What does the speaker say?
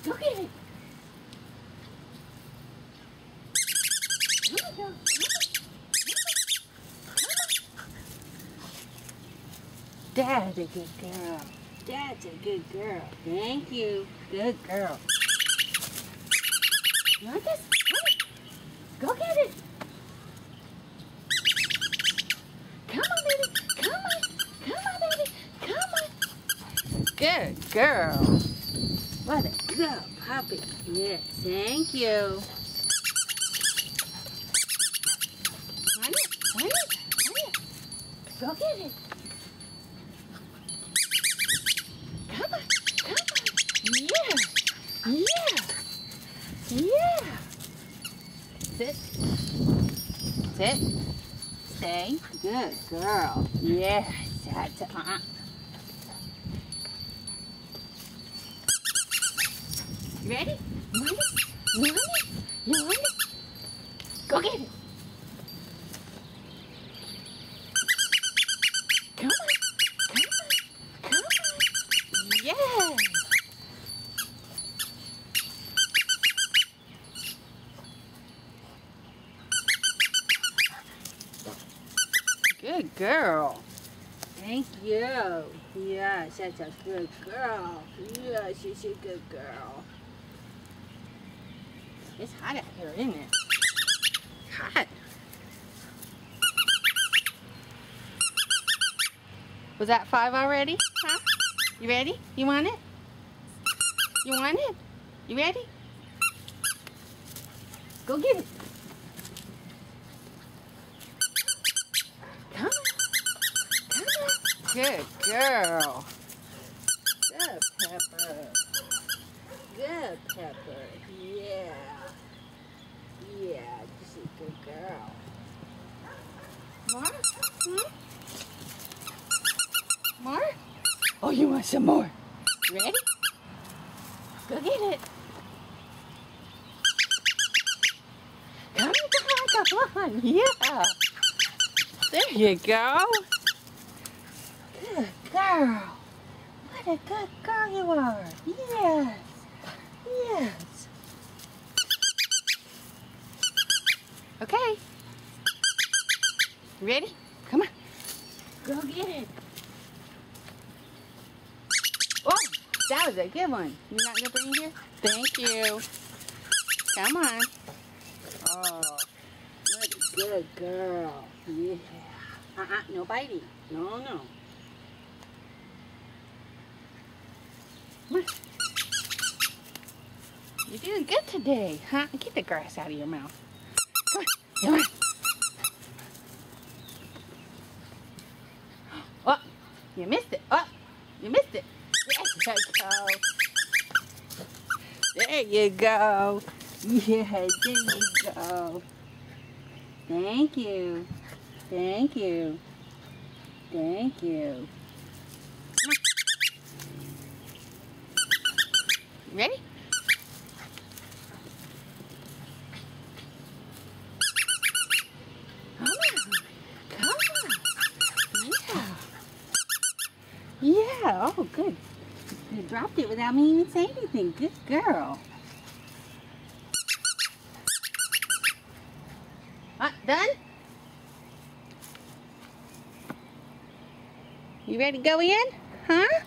Go get it. Come on, girl. Come on. That's a good girl. That's a good girl. Thank you. Good girl. You want this? Go get it. Come on, baby. Come on. Come on, baby. Come on. Good girl. What a good puppy. Yes, thank you. Want it? Want it? Want it? Go get it. Come on. Come on. Yeah. Yeah. Yeah. Sit. Sit. Stay. Good girl. Yes. That's it. You ready? You want it? You want it? You want it? Go get it. Come on. Come on. Come on. Yes. Good girl. Thank you. Yes, that's a good girl. Yes, she's a good girl. It's hot out here, isn't it? Hot. Was that 5 already? Huh? You ready? You want it? You want it? You ready? Go get it. Come on. Come on. Good girl. Good Pepper. Good Pepper. Yeah. Yeah, she's a good girl. More? Hmm? More? Oh, you want some more? Ready? Go get it. Come on, come on. Yeah. There you go. Good girl. What a good girl you are. Yes. Yes. Okay. Ready? Come on. Go get it. Oh, that was a good one. You're not going to bring it here? Thank you. Come on. Oh, what a good girl. Yeah. No biting. No, no. Come on. You're doing good today, huh? Get the grass out of your mouth. Come on. Come on. Oh, you missed it. Oh, you missed it. There you go. There you go. Yeah, there you go. Thank you. Thank you. Thank you. Come on. Ready? Come on. Come on. Yeah. Yeah. Oh, good. You dropped it without me even saying anything. Good girl. Done? You ready to go in? Huh?